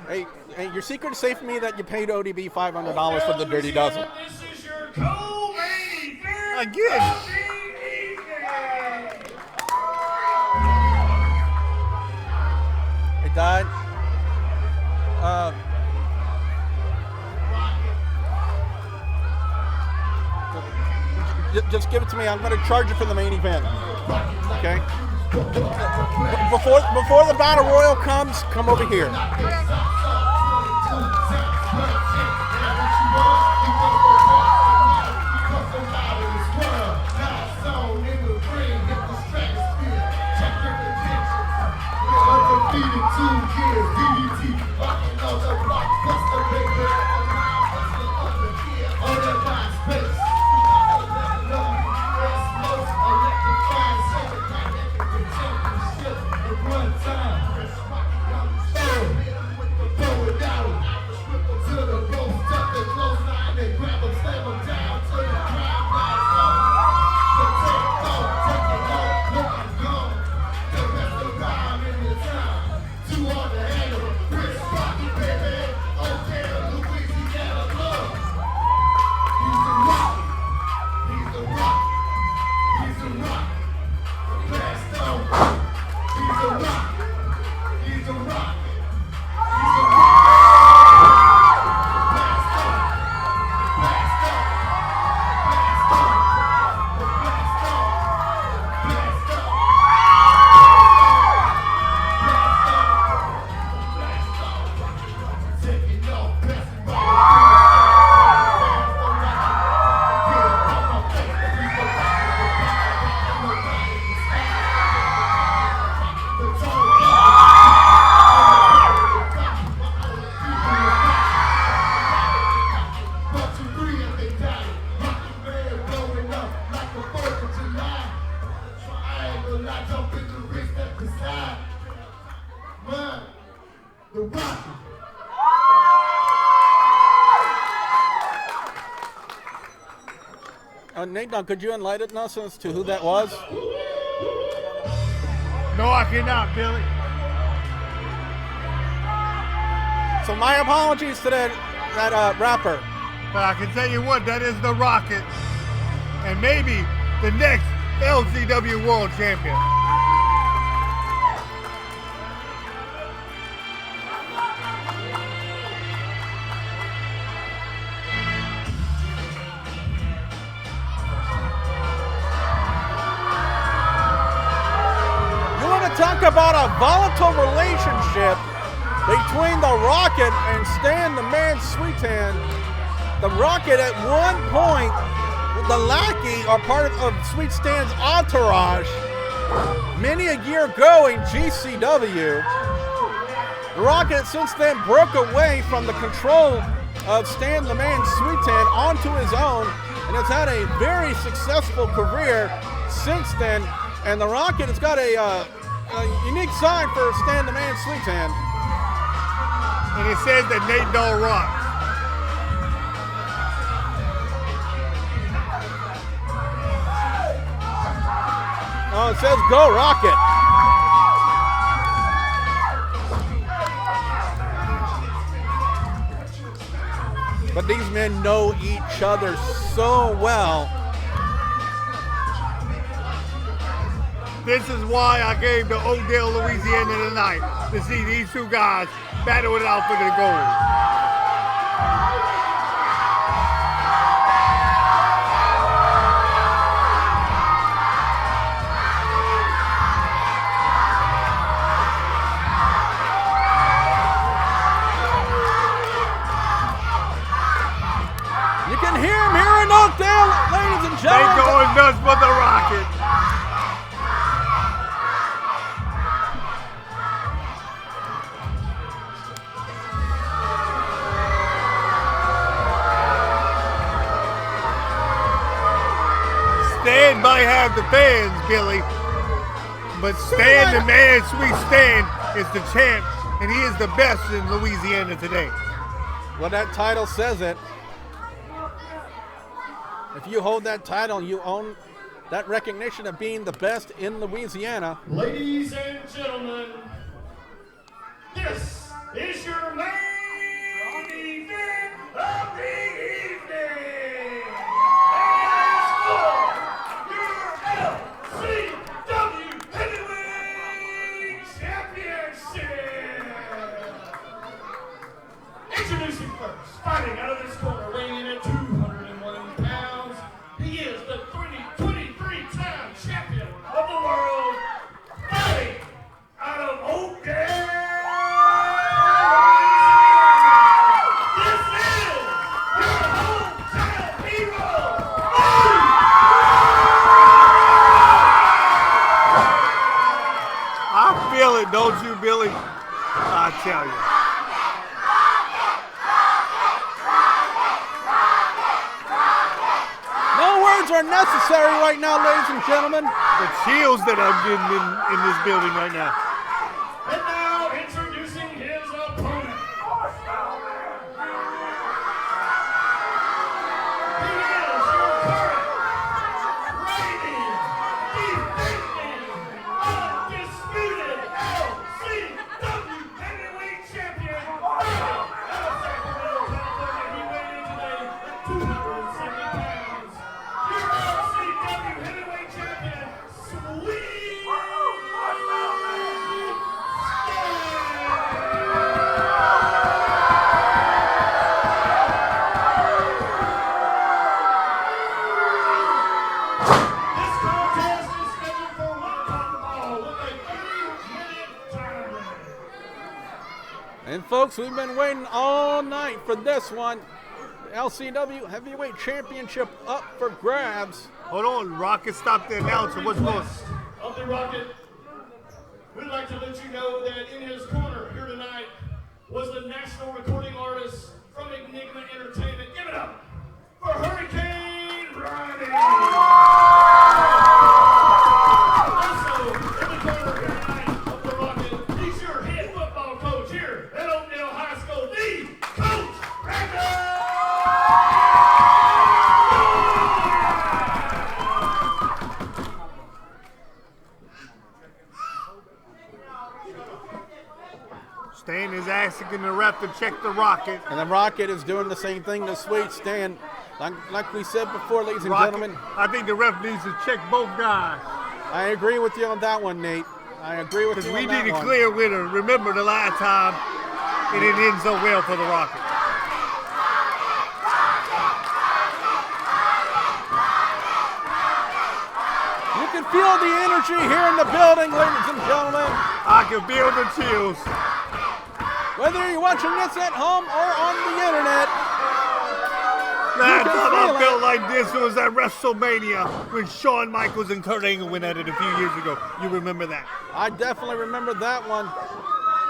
Hey, your secret is safe for me that you paid ODB $500 for the Dirty Dozen. This is your co-main event Again. of the evening. It died. Just give it to me. I'm going to charge it for the main event. Okay. Before the battle royal comes, come over here. Nathan, could you enlighten us as to who that was? No, I cannot, Billy. So my apologies to that rapper. But I can tell you what, that is the Rocket. And maybe the next LCW World Champion. Talk about a volatile relationship between the Rocket and Stan the Man Sweetan. The Rocket at one point, the lackey are part of Sweet Stan's entourage many a year ago in GCW. The Rocket since then broke away from the control of Stan the Man Sweetan onto his own and has had a very successful career since then. And the Rocket has got a unique sign for Stan the Man Sweetan. And it says that Nate Dogg rocks. Oh, it says go Rocket. But these men know each other so well. This is why I came to Oakdale, Louisiana tonight, to see these two guys battle it out for the gold. You can hear him here in Oakdale, ladies and gentlemen. They going nuts for the Rocket. Stan might have the fans, Billy, but Stan the Man Sweet Stan is the champ, and he is the best in Louisiana today. Well, that title says it. If you hold that title, you own that recognition of being the best in Louisiana. Ladies and gentlemen, this is your main tell you. No words are necessary right now, ladies and gentlemen. The chills that I'm getting in this building right now. And now introducing his opponent. He is your current reigning, defending, undisputed LCW heavyweight champion. Out of Sacramento, California, he weighed in today at 270 pounds. Your LCW heavyweight champion, Sweetan. This contest is scheduled for one cotton with a 3-minute time limit. And folks, we've been waiting all night for this one. LCW Heavyweight Championship up for grabs. Hold on, Rocket, stop the announcer. What's going on? Of the Rocket, we'd like to let you know that in his corner here tonight was the national recording artist from Enigma Entertainment. Give it up for Hurricane Ronnie. Also, in the corner here tonight of the Rocket, he's your head football coach here at Oakdale High School, the Coach Randall. Stan is asking the ref to check the Rocket. And the Rocket is doing the same thing to Sweetan. Like we said before, ladies and Rocket, gentlemen. I think the ref needs to check both guys. I agree with you on that one, Nate. I agree with Because you we on that need a one. clear winner. Remember the last time it didn't end so well for the Rocket. You can feel the energy here in the building, ladies and gentlemen. I can feel the chills. Whether you're watching this at home or on the internet, Last can time feel I felt like this was at WrestleMania when Shawn Michaels and Kurt Angle went at it a few years ago. You remember that? I definitely remember that one.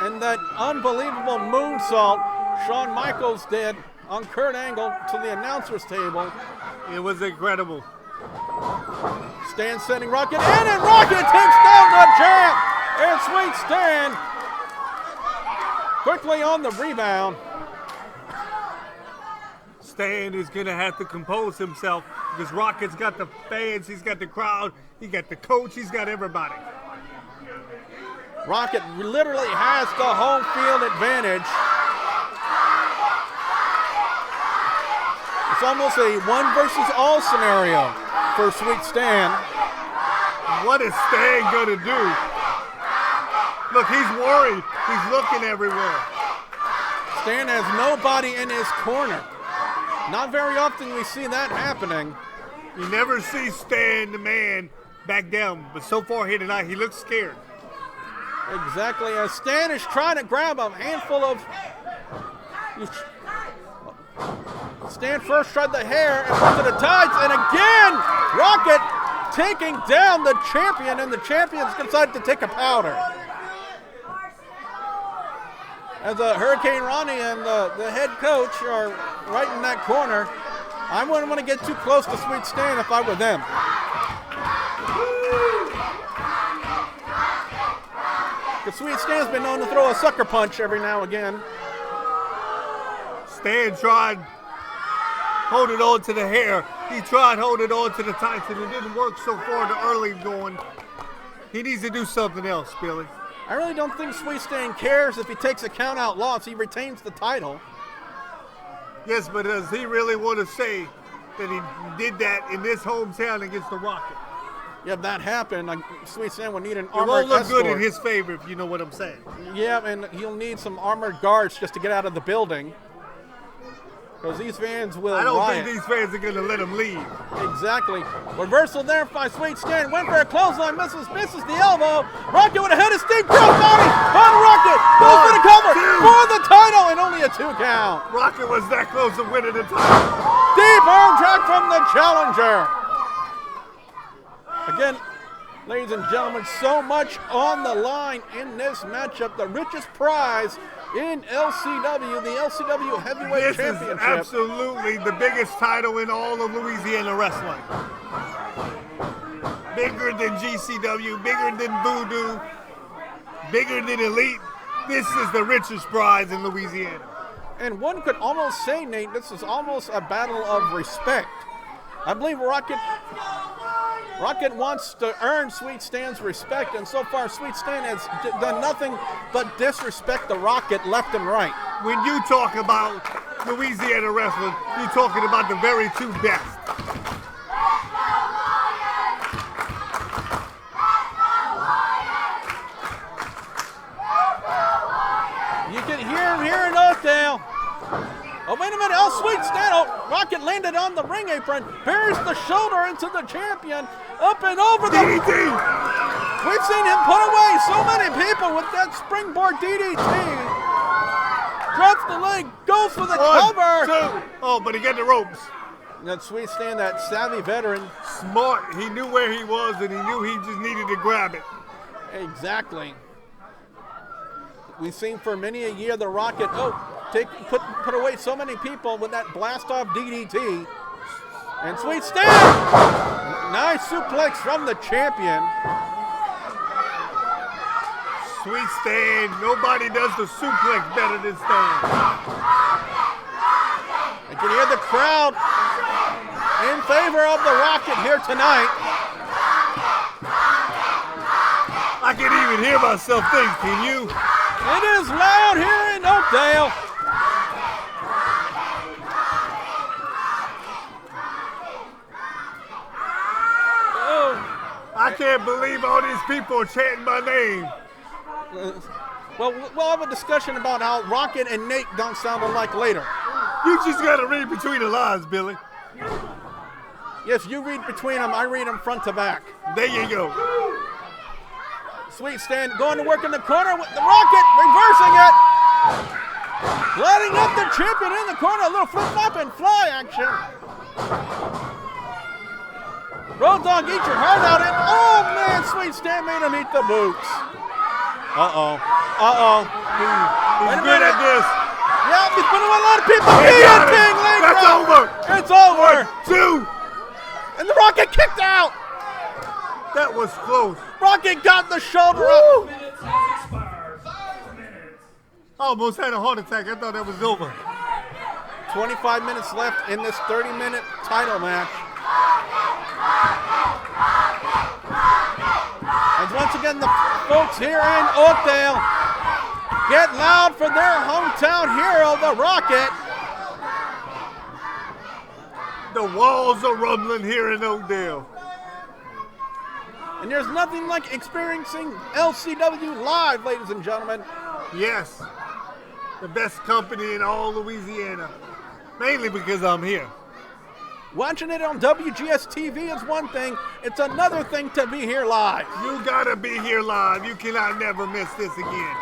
And that unbelievable moonsault Shawn Michaels did on Kurt Angle to the announcer's table. It was incredible. Stan sending Rocket in, and Rocket takes down the champ. And Sweetan quickly on the rebound. Stan is going to have to compose himself because Rocket's got the fans, he's got the crowd, he got the coach, he's got everybody. Rocket literally has the home field advantage. It's almost a 1 versus all scenario for Sweetan. What is Stan going to do? Look, he's worried. He's looking everywhere. Stan has nobody in his corner. Not very often we see that happening. You never see Stan, the man, back down. But so far here tonight, he looks scared. Exactly, as Stan is trying to grab a handful of... Stan first tried the hair and went to the tights, and again, Rocket taking down the champion, and the champions decided to take a powder. As Hurricane Ronnie and the head coach are right in that corner, I wouldn't want to get too close to Sweetan if I were them. Because Sweetan's been known to throw a sucker punch every now and again. Stan tried holding on to the hair. He tried holding on to the tights, and it didn't work so far the early going. He needs to do something else, Billy. I really don't think Sweetan cares if he takes a count-out loss. He retains the title. Yes, but does he really want to say that he did that in this hometown against the Rocket? Yeah, if that happened, Sweetan would need an It armored won't look escort. good in his favor, if you know what I'm saying. Yeah, and he'll need some armored guards just to get out of the building. Because these fans will I don't riot. think these fans are going to let him leave. Exactly. Reversal there by Sweetan. Went for a clothesline, misses the elbow. Rocket with a head of steam crossbody on Rocket. Goes for the cover for the title, and only a 2 count. Rocket was that close to winning the title. Deep arm drag from the challenger. Again, Ladies and gentlemen, so much on the line in this matchup. The richest prize in LCW, the LCW Heavyweight Championship. This is absolutely the biggest title in all of Louisiana wrestling. Bigger than GCW, bigger than Voodoo, bigger than Elite. This is the richest prize in Louisiana. And one could almost say, Nate, this is almost a battle of respect. I believe Rocket wants to earn Sweet Stan's respect, and so far Sweet Stan has done nothing but disrespect the Rocket left and right. When you talk about Louisiana wrestling, you're talking about the very two best. You can hear him here in Oakdale. Oh, wait a minute. Oh, Sweet Stan. Oh, Rocket landed on the ring apron, buries the shoulder into the champion, up and over the DDT. We've seen him put away so many people with that springboard DDT. Drops the leg, goes for the cover. 1, 2. Oh, but he got the ropes. That Sweet Stan, that savvy veteran. Smart. He knew where he was, and he knew he just needed to grab it. Exactly. We've seen for many a year the Rocket put away so many people with that blast off DDT. And Sweet Stan, nice suplex from the champion. Sweet Stan, nobody does the suplex better than Stan. You can hear the crowd in favor of the Rocket here tonight. I can even hear myself think, can you? It is loud here in Oakdale. I can't believe all these people are chanting my name. Well, we'll have a discussion about how Rocket and Nate don't sound alike later. You just got to read between the lines, Billy. Yes, you read between them, I read them front to back. There you go. Sweet Stan going to work in the corner with the Rocket, reversing it. Lighting up the champion in the corner, a little flip-flop and fly action. Road Dogg, eat your heart out. And oh man, Sweet Stan made him eat the boots. Uh-oh. He's good at this. Yeah, he's putting a lot of people. Guillotine, That's over. It's over. 1, 2. And the Rocket kicked out. That was close. Rocket got the shoulder up. Minutes has expired. 5 minutes. I almost had a heart attack. I thought that was over. 25 minutes left in this 30-minute title match. And once again, the folks here in Oakdale get loud for their hometown hero, the Rocket. The walls are rumbling here in Oakdale. And there's nothing like experiencing LCW live, ladies and gentlemen. Yes, the best company in all Louisiana. Mainly because I'm here. Watching it on WGS-TV is one thing. It's another thing to be here live. You gotta be here live. You cannot never miss this again.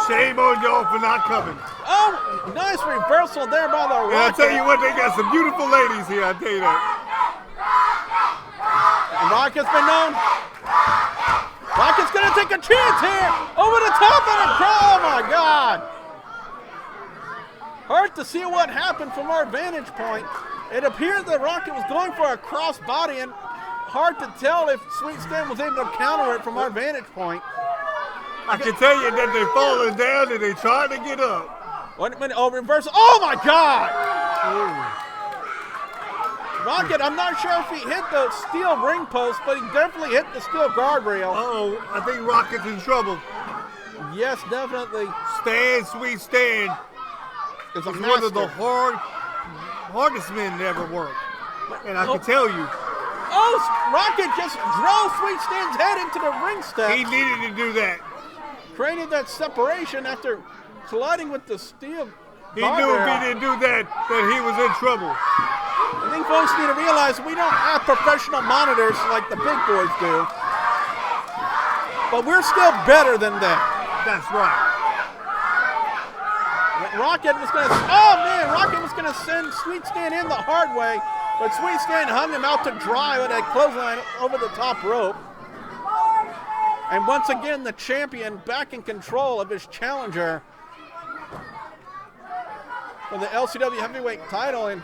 Shame on y'all for not coming. Oh, nice reversal there by the Rocket. And I tell you what, they got some beautiful ladies here, I tell you that. And Rocket's been known. Rocket's gonna take a chance here. Over the top of the crowd. Oh my God. Hard to see what happened from our vantage point. It appeared the Rocket was going for a crossbody, and hard to tell if Sweet Stan was able to counter it from our vantage point. I can tell you that they're falling down and they're trying to get up. 1 minute, oh, reverse. Oh my God! Rocket, I'm not sure if he hit the steel ring post, but he definitely hit the steel guardrail. Uh-oh, I think Rocket's in trouble. Yes, definitely. Sweet Stan Is a one of the master. hardest men to ever work. And I can tell you, Oh, Rocket just drove Sweet Stan's head into the ring step. he needed to do that. Created that separation after colliding with the steel He knew if he didn't do that he was in trouble. I think folks need to realize we don't have professional monitors like the big boys do. But we're still better than them. That's right. Rocket was gonna send Sweet Stan in the hard way, but Sweet Stan hung him out to dry with that clothesline over the top rope. And once again, the champion back in control of his challenger for the LCW heavyweight title, and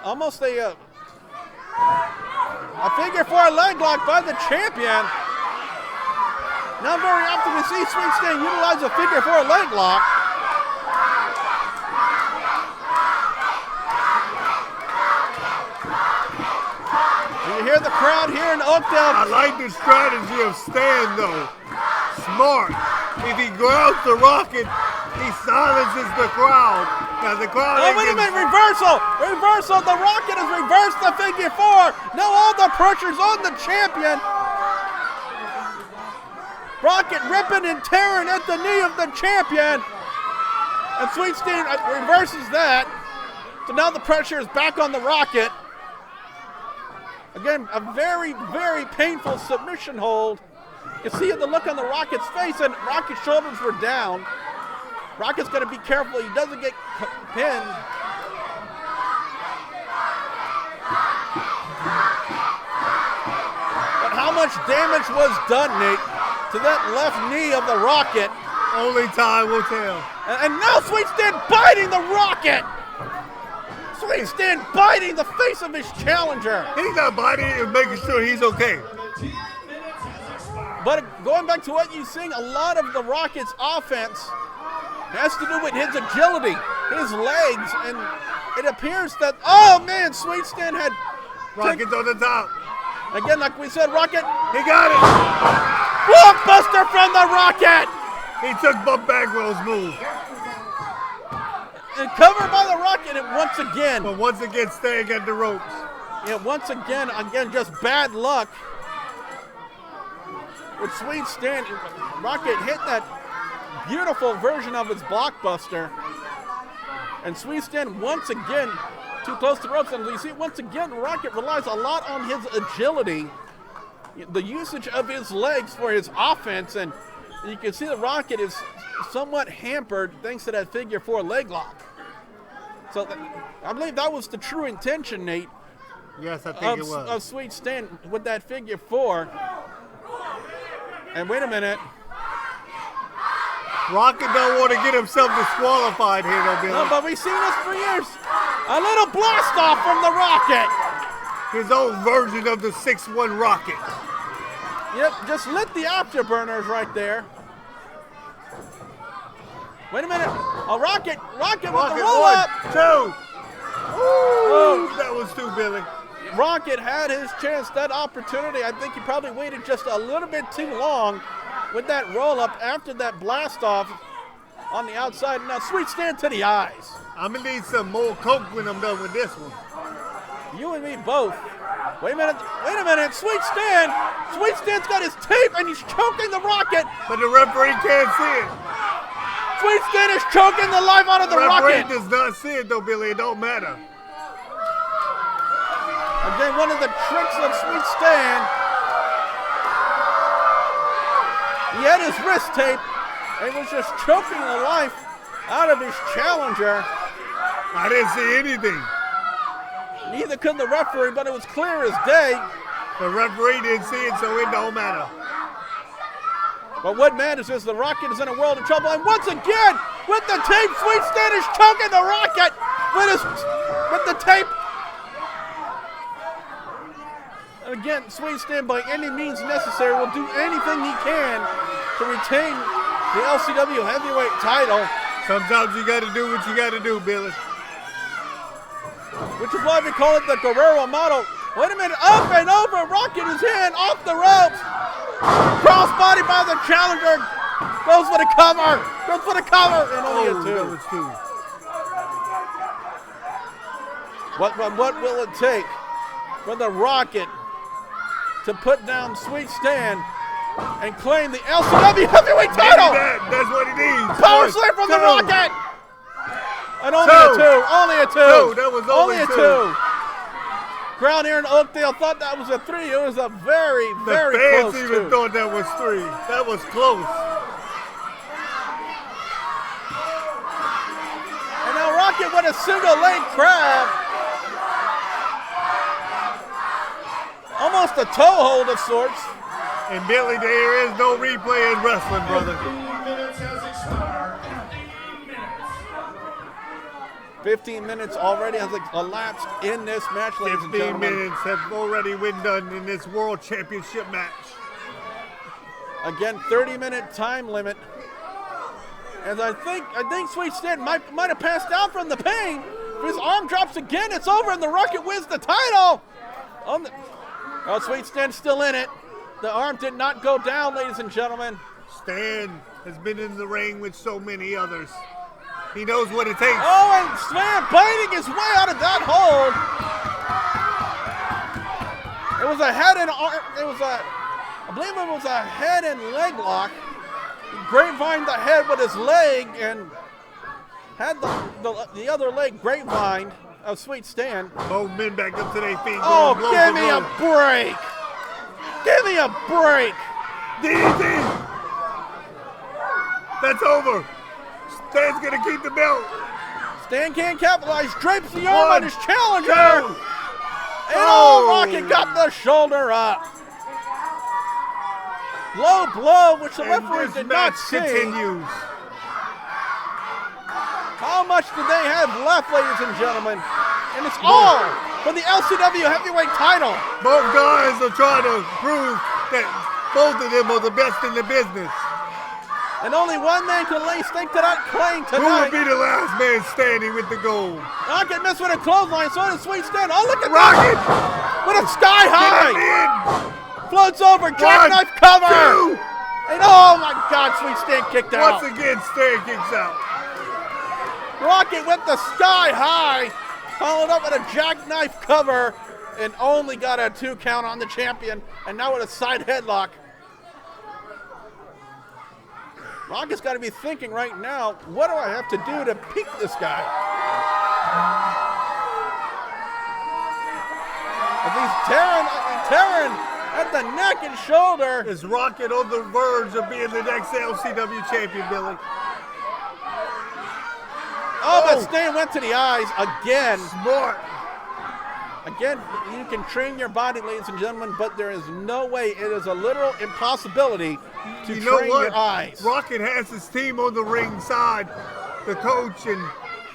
almost a figure 4 leg lock by the champion. Not very often we see Sweetan utilize a figure 4 leg lock. You hear the crowd here in Oakdale. I like the strategy of Stan, though. Smart. If he grabs the Rocket, he silences the crowd. Now the crowd. Oh, wait a minute! Reversal! Reversal! The Rocket has reversed the figure 4. Now all the pressure's on the champion. Rocket ripping and tearing at the knee of the champion. And Sweetan reverses that. So now the pressure is back on the Rocket. Again, a very, very painful submission hold. You see the look on the Rocket's face, and Rocket's shoulders were down. Rocket's got to be careful he doesn't get pinned. But how much damage was done, Nate, to that left knee of the Rocket? Only time will tell. And now Sweetan biting the Rocket. Sweetan biting the face of his challenger. He's not biting it and making sure he's okay. But going back to what you're seeing, a lot of the Rocket's offense has to do with his agility, his legs, and it appears that, oh man, Sweetan had... Rocket's on the top. Again, like we said, Rocket... He got it. Blockbuster from the Rocket! He took Bob Bagwell's move. And covered by the Rocket, and once again... But once again, staying at the ropes. Yeah, once again, just bad luck. With Sweetan, Rocket hit that beautiful version of his blockbuster. And Sweetan, once again, too close to the ropes. And you see, once again, Rocket relies a lot on his agility, the usage of his legs for his offense. And you can see the Rocket is somewhat hampered thanks to that figure 4 leg lock. So I believe that was the true intention, Nate. Yes, I think it was. Of Sweetan with that figure 4. And wait a minute. Rocket don't want to get himself disqualified here, though, Billy. No, but we've seen this for years. A little blast off from the Rocket. His own version of the 6-1 Rocket. Yep, just lit the afterburners right there. Wait a minute. A Rocket with the roll up. 1, 2. Ooh, that was 2, Billy. Rocket had his chance, that opportunity. I think he probably waited just a little bit too long with that roll up after that blast off on the outside. Now Sweetan to the eyes. I'm gonna need some more Coke when I'm done with this one. You and me both. Wait a minute. Sweetan's got his tape and he's choking the Rocket. But the referee can't see it. Sweetan is choking the life out of the Rocket. Referee does not see it though, Billy. It don't matter. Again, one of the tricks of Sweetan. He had his wrist tape and was just choking the life out of his challenger. I didn't see anything. Neither could the referee, but it was clear as day. The referee didn't see it, so it don't matter. But what matters is the Rocket is in a world of trouble. And once again, with the tape, Sweetan is choking the Rocket with the tape. And again, Sweetan, by any means necessary, will do anything he can to retain the LCW heavyweight title. Sometimes you got to do what you got to do, Billy. Which is why we call it the Guerrero model. Wait a minute, up and over, Rocket is in, off the ropes. Crossbody by the challenger, goes for the cover, and only a 2. That was 2. What will it take for the Rocket to put down Sweetan and claim the LCW heavyweight title? That's what he needs. Power slam from the Rocket! And only a 2. That was only a 2. Crowd here in Oakdale thought that was a 3. It was a very, very close 2. The fans even thought that was 3. That was close. And now Rocket with a single leg crab. Almost a toe hold of sorts. And Billy, there is no replay in wrestling, brother. 15 minutes has expired. 15 minutes. 15 minutes already has elapsed in this match, ladies and 15 gentlemen. minutes have already been done in this World Championship match. Again, 30-minute time limit. And I think Sweetan might have passed out from the pain. If his arm drops again, it's over, and the Rocket wins the title. Sweetan's still in it. The arm did not go down, ladies and gentlemen. Stan has been in the ring with so many others. He knows what it takes. Oh, and Sweetan biting his way out of that hold. It was a head and arm. I believe it was a head and leg lock. He grapevined the head with his leg and had the other leg grapevined of Sweetan. Both men back up to their feet. Oh, going blow give for me a blow. break. Give me a break. DDT. That's over. Stan's gonna keep the belt. Stan can't capitalize. Drapes the arm on his challenger. Two. And Rocket got the shoulder up. Low blow, which the referee did not see. Continues. How much do they have left, ladies and gentlemen? And it's all for the LCW heavyweight title. Both guys are trying to prove that both of them are the best in the business. And only one man can lay stake to that claim Who will tonight. be the last man standing with the gold? Rocket missed with a clothesline, so did Sweetan. Oh, look at Rocket! that! With a sky Get high! him Floats over, jackknife cover! Two. And oh my God, Sweetan kicked in! out. Once again, Stan kicks out. Rocket went the sky high, followed up with a jackknife cover, and only got a 2 count on the champion, and now with a side headlock. Rocket's got to be thinking right now, what do I have to do to peak this guy? If he's tearing at the neck and shoulder. Is Rocket on the verge of being the next LCW champion, Billy? Oh, but Stan went to the eyes again. Smart. Again, you can train your body, ladies and gentlemen, but there is no way, it is a literal impossibility to train your eyes. Rocket has his team on the ring side, the coach and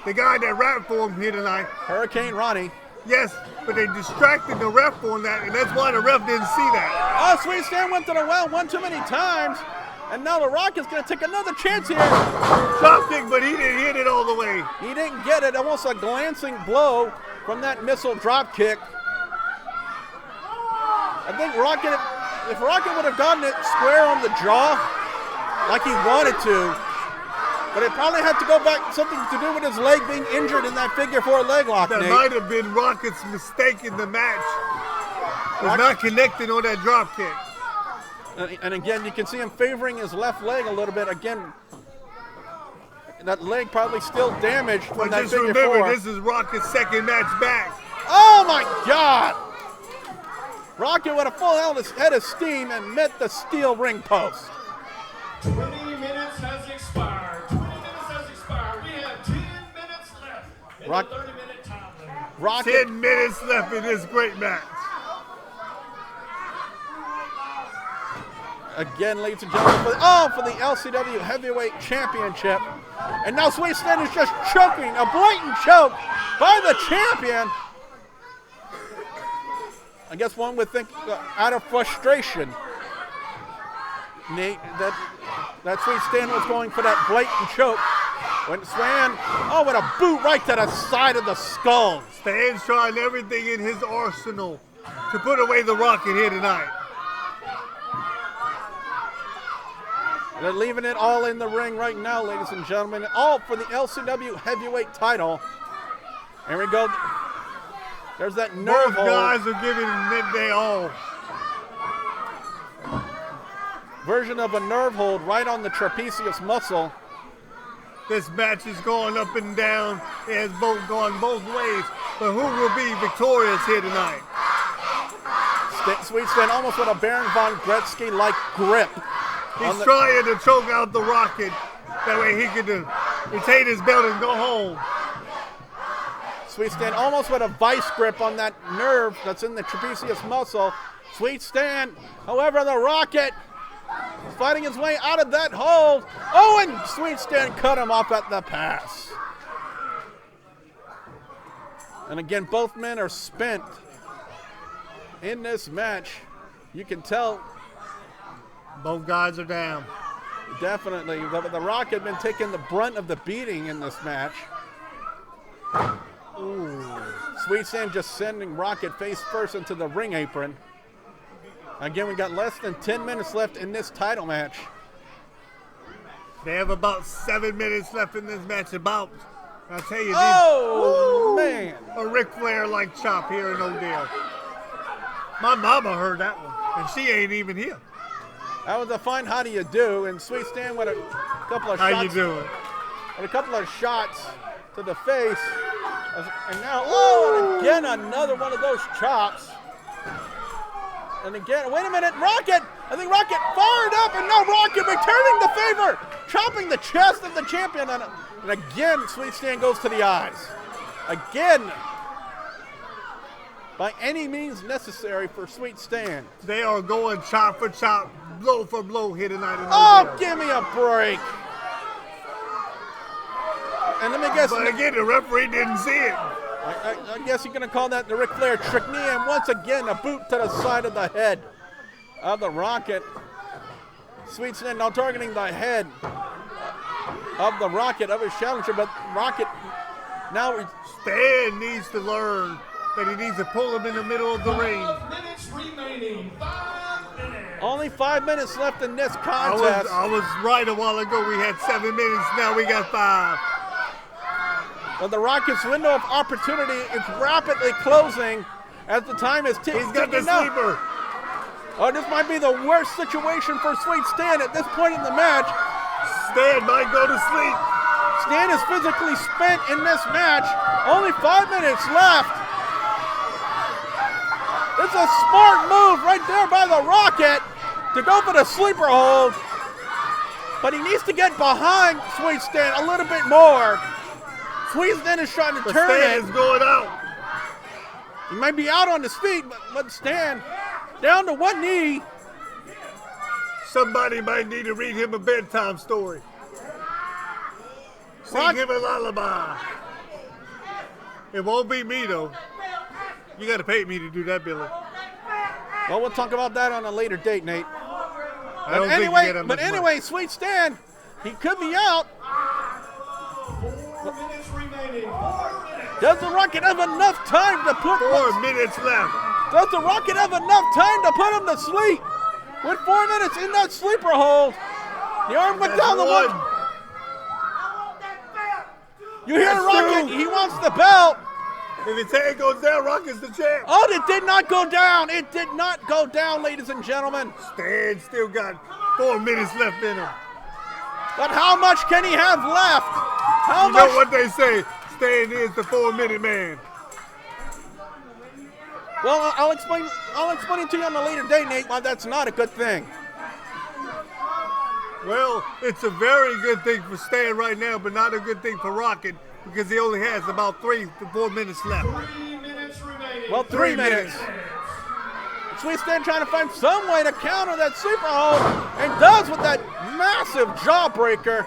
the guy that rapped for him here tonight. Hurricane Ronnie. Yes, but they distracted the ref on that, and that's why the ref didn't see that. Oh, Sweetan went to the well one too many times, and now the Rocket's going to take another chance here. Drop kick, but he didn't hit it all the way. He didn't get it, almost a glancing blow from that missile drop kick. I think if Rocket would have gotten it square on the jaw, like he wanted to, but it probably had to go back, something to do with his leg being injured in that figure 4 leg lock, That Nate. might have been Rocket's mistake in the match. Was not connecting on that drop kick. And again, you can see him favoring his left leg a little bit. Again, that leg probably still damaged from But that just figure remember, 4. this is Rocket's second match back. Oh my God! Rocket with a full head of steam and met the steel ring post. 20 minutes has expired. 20 minutes has expired. We have 10 minutes left in the 30-minute time limit. Rocket, 10 minutes left in this great match. again, ladies and gentlemen, for the LCW Heavyweight Championship. And now Sweetan is just choking, a blatant choke by the champion. I guess one would think out of frustration, Nate, that Sweetan was going for that blatant choke. When Sweetan, with a boot right to the side of the skull. Stan's trying everything in his arsenal to put away the Rocket here tonight. They're leaving it all in the ring right now, ladies and gentlemen. All for the LCW Heavyweight title. Here we go. There's that nerve Both hold. guys are giving it their all. Version of a nerve hold right on the trapezius muscle. This match is going up and down. It has both gone both ways. But who will be victorious here tonight? Sweetan almost with a Baron von Gretzky-like grip. He's trying to choke out the Rocket. That way he can retain his belt and go home. Sweetan almost with a vice grip on that nerve that's in the trapezius muscle. Sweetan, however, the Rocket is fighting his way out of that hold. Oh, and Sweetan cut him off at the pass. And again, both men are spent in this match. You can tell both guys are down. Definitely. The Rocket been taking the brunt of the beating in this match. Ooh. Sweetan just sending Rocket face first into the ring apron. Again, we got less than 10 minutes left in this title match. They have about 7 minutes left in this match. About, I'll tell you, man. A Ric Flair-like chop here in O'Dale. My mama heard that one, and she ain't even here. That was a fine how do you do, and Sweetan with a couple of how shots. How you doing? With a couple of shots to the face. And now, oh, and again, another one of those chops. And again, wait a minute, Rocket! I think Rocket fired up, and now Rocket returning the favor, chopping the chest of the champion. And again, Sweetan goes to the eyes. Again, by any means necessary for Sweetan. They are going chop for chop, blow for blow here tonight. Oh, give me a break. And let me guess. But again, the referee didn't see it. I guess you're going to call that the Ric Flair trick knee, and once again, a boot to the side of the head of the Rocket. Sweetan now targeting the head of the Rocket, of his challenger, but Rocket now... Stan needs to learn that he needs to pull him in the middle of the ring. 5 minutes remaining. 5 minutes. Only 5 minutes left in this contest. I was right a while ago. We had 7 minutes. Now we got 5. But the Rocket's window of opportunity is rapidly closing as the time is ticking. He's got the sleeper. Oh, this might be the worst situation for Sweetan at this point in the match. Stan might go to sleep. Stan is physically spent in this match. Only 5 minutes left. It's a smart move right there by the Rocket to go for the sleeper hold. But he needs to get behind Sweetan a little bit more. Sweetan is trying to turn Stan it. is going out. He might be out on his feet, but Stan down to one knee. Somebody might need to read him a bedtime story. Sing him a lullaby. It won't be me, though. You got to pay me to do that, Billy. Well, we'll talk about that on a later date, Nate. But anyway, Sweetan, he could be out. 4 minutes remaining. 4 minutes. Does the Rocket have enough time to put... 4 minutes left. Does the Rocket have enough time to put him to sleep? With 4 minutes in that sleeper hold. The arm went down the one. You hear Rocket, he wants the belt. If his head goes down, Rocket's the champ. Oh, it did not go down. It did not go down, ladies and gentlemen. Stan still got 4 minutes left in him. But how much can he have left? How you much? know what they say, Stan is the 4-minute man. Well, I'll explain it to you on a later date, Nate, why that's not a good thing. Well, it's a very good thing for Stan right now, but not a good thing for Rocket because he only has about 3 to 4 minutes left. 3 minutes remaining. Well, 3 minutes. Sweetan trying to find some way to counter that super hold, and does with that massive jawbreaker.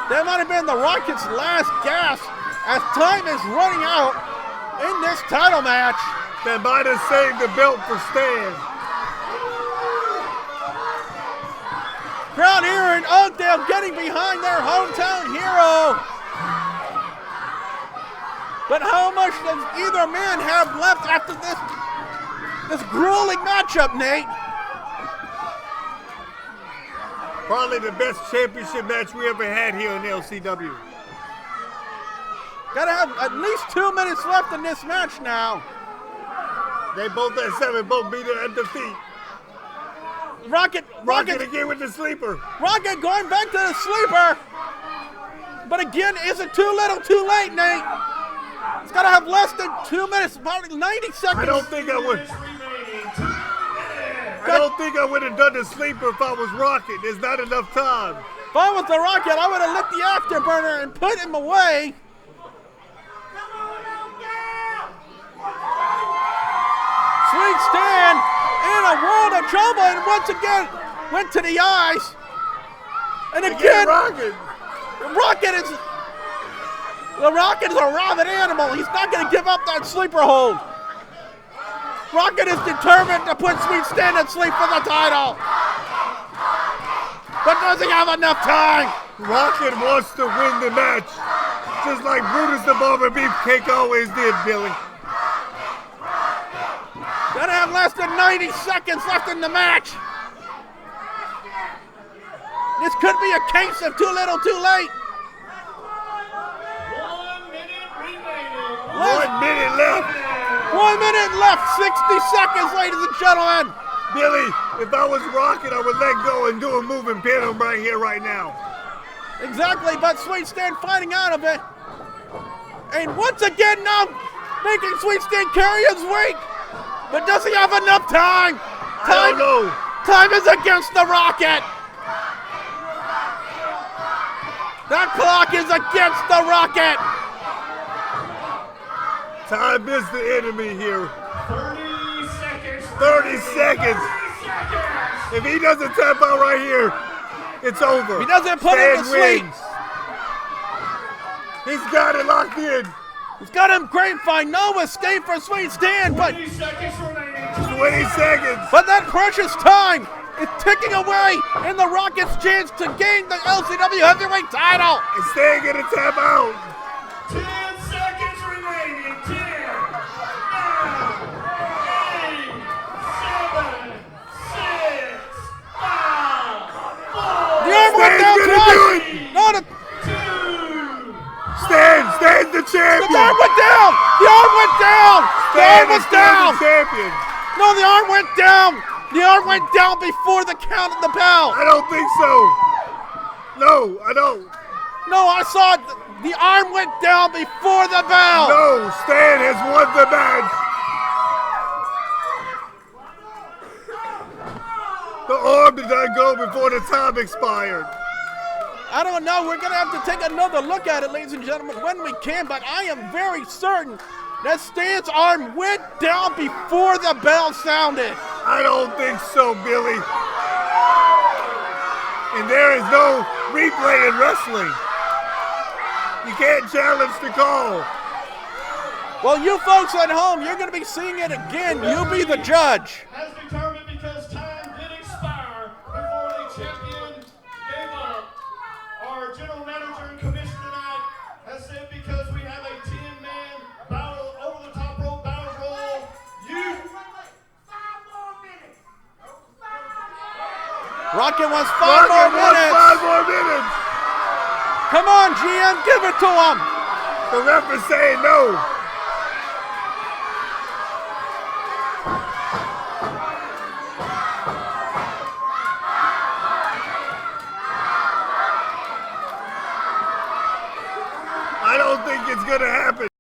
That might have been the Rocket's last gasp as time is running out in this title match. That might have saved the belt for Stan. Crowd here in Oakdale getting behind their hometown hero. But how much does either man have left after this grueling matchup, Nate? Probably the best championship match we ever had here in LCW. Gotta have at least 2 minutes left in this match now. They both had 7, both beat it at the feet. Rocket again with the sleeper. Rocket going back to the sleeper. But again, is it too little, too late, Nate? It's gotta have less than 2 minutes, probably 90 seconds. I don't think I would have done the sleeper if I was Rocket. There's not enough time. If I was the Rocket, I would have lit the afterburner and put him away. Sweetan in a world of trouble, and once again went to the eyes. And again, the Rocket is a rabid animal. He's not going to give up that sleeper hold. Rocket is determined to put Sweetan to sleep for the title. But does he have enough time? Rocket wants to win the match, just like Brutus the Barber Beefcake always did, Billy. Gonna have less than 90 seconds left in the match. This could be a case of too little, too late. 1 minute remaining. 1 minute left. 1 minute left, 60 seconds, ladies and gentlemen. Billy, if I was Rocket, I would let go and do a move and pin him right here, right now. Exactly, but Sweetan finding out of it. And once again now, making Sweetan carry his weight. But does he have enough time? I don't know. Time is against the Rocket. That clock is against the Rocket. Time is the enemy here. 30 seconds. 30 seconds. If he doesn't tap out right here, it's over. He doesn't put him to sleep. Wins. He's got it locked in. He's got him grapevine. No escape for Sweetan, but 20 seconds remaining. 20 seconds. But that precious time is ticking away in the Rocket's chance to gain the LCW heavyweight title. It's staying in a tap out. 10 seconds remaining. 10, 9, 8, 7, 6, 5, 4, The arm went down Stan's gonna twice. do it. No, the 2, Stan's the champion. arm went down. The arm went down. The arm was down. The champion. No, the arm went down. The arm went down before the count of the bell. I don't think so. No, I don't. No, I saw it. The arm went down before the bell. No, Stan has won the match. The arm did not go before the time expired. I don't know. We're going to have to take another look at it, ladies and gentlemen, when we can. But I am very certain that Stan's arm went down before the bell sounded. I don't think so, Billy. And there is no replay in wrestling. You can't challenge the call. Well, you folks at home, you're going to be seeing it again. You be the judge. has determined because time did expire before the champion gave up. Our general manager and commissioner tonight has said because we have a 10-man battle over the top rope battle royal, Rocket wants 5 more minutes. 5 more minutes. Come on, GM, give it to him. The ref is saying no. I don't think it's going to happen.